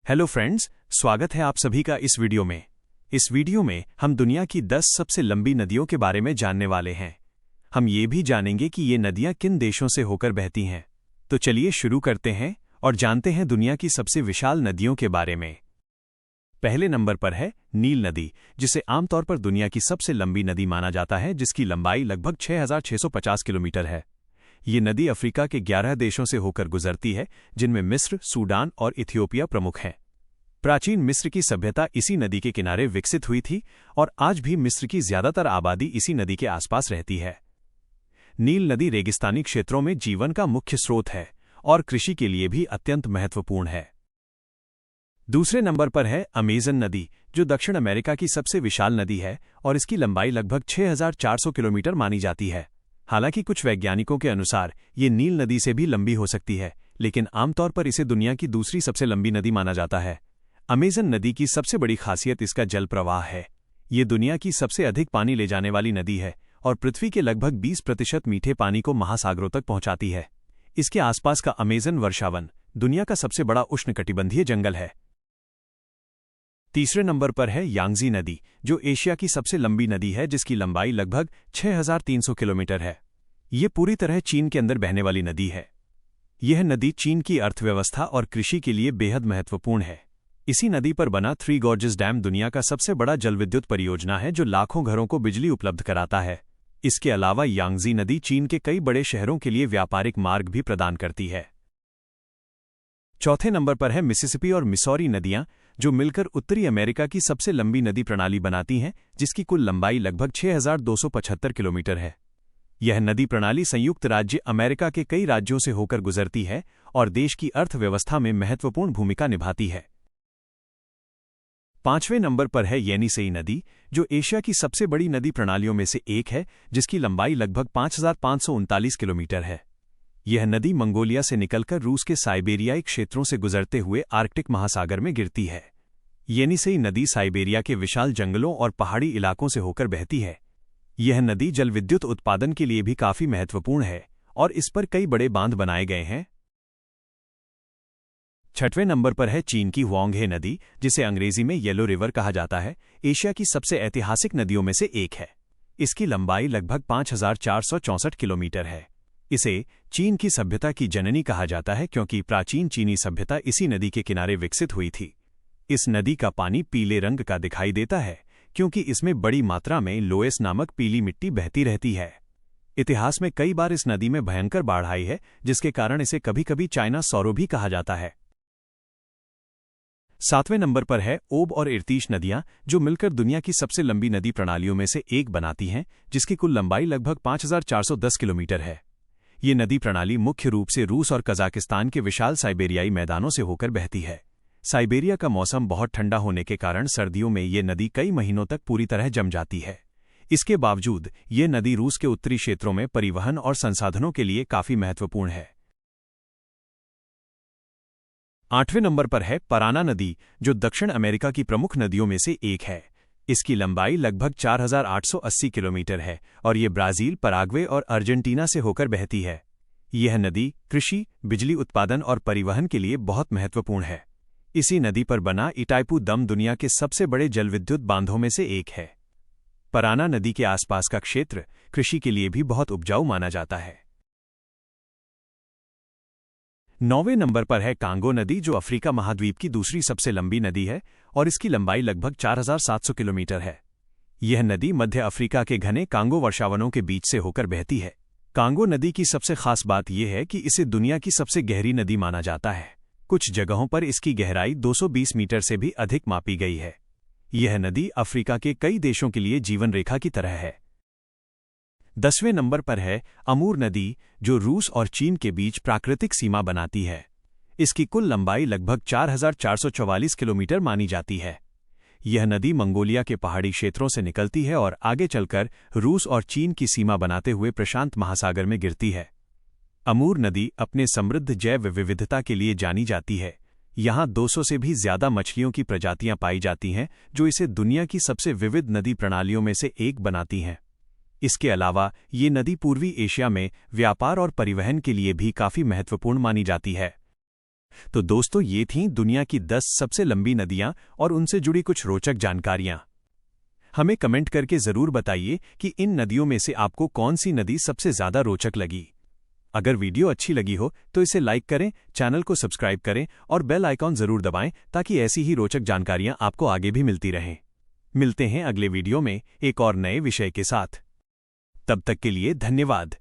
Hello friends, स्वागत है आप सभी का इस वीडियो में। इस वीडियो में हम दुनिया की 10 सबसे लंबी नदियों के बारे में जानने वाले हैं। हम ये भी जानेंगे कि ये नदियां किन देशों से होकर बहती हैं। तो चलिए शुरू करते हैं और जानते हैं दुनिया की सबसे विशाल नदियों के बारे में। पहले नंबर पर है नील नदी, जिसे आमतौर पर दुनिया की सबसे लंबी नदी माना जाता है, जिसकी लंबाई लगभग 6,650 किलोमीटर है। ये नदी अफ्रीका के 11 देशों से होकर गुजरती है, जिनमें मिस्र, सूडान और इथियोपिया प्रमुख हैं। प्राचीन मिस्र की सभ्यता इसी नदी के किनारे विकसित हुई थी और आज भी मिस्र की ज्यादातर आबादी इसी नदी के आसपास रहती है। नील नदी रेगिस्तानी क्षेत्रों में जीवन का मुख्य स्रोत है और कृषि के लिए भी अत्यंत महत्वपूर्ण है। दूसरे नंबर पर है अमेज़न नदी, जो दक्षिण अमेरिका की सबसे विशाल नदी है और इसकी लंबाई लगभग 6,400 किलोमीटर मानी जाती है। हालांकि कुछ वैज्ञानिकों के अनुसार ये नील नदी से भी लंबी हो सकती है, लेकिन आमतौर पर इसे दुनिया की दूसरी सबसे लंबी नदी माना जाता है। अमेज़न नदी की सबसे बड़ी खासियत इसका जल प्रवाह है। ये दुनिया की सबसे अधिक पानी ले जाने वाली नदी है और पृथ्वी के लगभग 20% मीठे पानी को महासागरों तक पहुंचाती है। इसके आसपास का अमेज़न वर्षावन दुनिया का सबसे बड़ा उष्णकटिबंधीय जंगल है। तीसरे नंबर पर है यांगज़ी नदी, जो एशिया की सबसे लंबी नदी है, जिसकी लंबाई लगभग 6,300 किलोमीटर है। ये पूरी तरह चीन के अंदर बहने वाली नदी है। यह नदी चीन की अर्थव्यवस्था और कृषि के लिए बेहद महत्वपूर्ण है। इसी नदी पर बना थ्री गॉर्जेस डैम दुनिया का सबसे बड़ा जलविद्युत परियोजना है, जो लाखों घरों को बिजली उपलब्ध कराता है। इसके अलावा यांगज़ी नदी चीन के कई बड़े शहरों के लिए व्यापारिक मार्ग भी प्रदान करती है। चौथे नंबर पर है मिसिसिपी और मिसौरी नदियां, जो मिलकर उत्तरी अमेरिका की सबसे लंबी नदी प्रणाली बनाती हैं, जिसकी कुल लंबाई लगभग 6,275 किलोमीटर है। यह नदी प्रणाली संयुक्त राज्य अमेरिका के कई राज्यों से होकर गुजरती है और देश की अर्थव्यवस्था में महत्वपूर्ण भूमिका निभाती है। पांचवें नंबर पर है येनिसेई नदी, जो एशिया की सबसे बड़ी नदी प्रणालियों में से एक है, जिसकी लंबाई लगभग 5,539 किलोमीटर है। यह नदी मंगोलिया से निकलकर रूस के साइबेरियाई क्षेत्रों से गुजरते हुए आर्कटिक महासागर में गिरती है। येनिसेई नदी साइबेरिया के विशाल जंगलों और पहाड़ी इलाकों से होकर बहती है। यह नदी जलविद्युत उत्पादन के लिए भी काफी महत्वपूर्ण है और इस पर कई बड़े बांध बनाए गए हैं। छठवें नंबर पर है चीन की हुआंगहे नदी, जिसे अंग्रेजी में येलो रिवर कहा जाता है। एशिया की सबसे ऐतिहासिक नदियों में से एक है। इसकी लंबाई लगभग 5,464 किलोमीटर है। इसे चीन की सभ्यता की जननी कहा जाता है, क्योंकि प्राचीन चीनी सभ्यता इसी नदी के किनारे विकसित हुई थी। इस नदी का पानी पीले रंग का दिखाई देता है, क्योंकि इसमें बड़ी मात्रा में लोएस नामक पीली मिट्टी बहती रहती है। इतिहास में कई बार इस नदी में भयंकर बाढ़ आई है, जिसके कारण इसे कभी कभी चाइना सौरो भी कहा जाता है। सातवें नंबर पर है ओब और इर्तीश नदियां, जो मिलकर दुनिया की सबसे लंबी नदी प्रणालियों में से एक बनाती हैं, जिसकी कुल लंबाई लगभग 5,410 किलोमीटर है। ये नदी प्रणाली मुख्य रूप से रूस और कजाकिस्तान के विशाल साइबेरियाई मैदानों से होकर बहती है। साइबेरिया का मौसम बहुत ठंडा होने के कारण सर्दियों में ये नदी कई महीनों तक पूरी तरह जम जाती है। इसके बावजूद ये नदी रूस के उत्तरी क्षेत्रों में परिवहन और संसाधनों के लिए काफी महत्वपूर्ण है। आठवें नंबर पर है पराना नदी, जो दक्षिण अमेरिका की प्रमुख नदियों में से एक है। इसकी लंबाई लगभग 4,880 किलोमीटर है और ये ब्राजील, पराग्वे और अर्जेंटीना से होकर बहती है। यह नदी कृषि, बिजली उत्पादन और परिवहन के लिए बहुत महत्वपूर्ण है। इसी नदी पर बना इटाइपू दम दुनिया के सबसे बड़े जलविद्युत बांधों में से एक है। पराना नदी के आसपास का क्षेत्र कृषि के लिए भी बहुत उपजाऊ माना जाता है। 9वें नंबर पर है कांगो नदी, जो अफ्रीका महाद्वीप की दूसरी सबसे लंबी नदी है और इसकी लंबाई लगभग 4,700 किलोमीटर है। यह नदी मध्य अफ्रीका के घने कांगो वर्षावनों के बीच से होकर बहती है। कांगो नदी की सबसे खास बात यह है कि इसे दुनिया की सबसे गहरी नदी माना जाता है। कुछ जगहों पर इसकी गहराई 220 मीटर से भी अधिक मापी गई है। यह नदी अफ्रीका के कई देशों के लिए जीवन रेखा की तरह है। 10वें नंबर पर है अमूर नदी, जो रूस और चीन के बीच प्राकृतिक सीमा बनाती है। इसकी कुल लंबाई लगभग 4,444 किलोमीटर मानी जाती है। यह नदी मंगोलिया के पहाड़ी क्षेत्रों से निकलती है और आगे चलकर रूस और चीन की सीमा बनाते हुए प्रशांत महासागर में गिरती है। अमूर नदी अपने समृद्ध जैव विविधता के लिए जानी जाती है। यहाँ 200 से भी ज्यादा मछलियों की प्रजातियां पाई जाती हैं, जो इसे दुनिया की सबसे विविध नदी प्रणालियों में से एक बनाती हैं। इसके अलावा ये नदी पूर्वी एशिया में व्यापार और परिवहन के लिए भी काफी महत्वपूर्ण मानी जाती है। तो दोस्तों, ये थीं दुनिया की 10 सबसे लंबी नदियां और उनसे जुड़ी कुछ रोचक जानकारियां। हमें कमेंट करके जरूर बताइए कि इन नदियों में से आपको कौन सी नदी सबसे ज्यादा रोचक लगी। अगर वीडियो अच्छी लगी हो तो इसे लाइक करें, चैनल को सब्सक्राइब करें और बेल आइकॉन जरूर दबाएं ताकि ऐसी ही रोचक जानकारियां आपको आगे भी मिलती रहें। मिलते हैं अगले वीडियो में एक और नए विषय के साथ। तब तक के लिए धन्यवाद।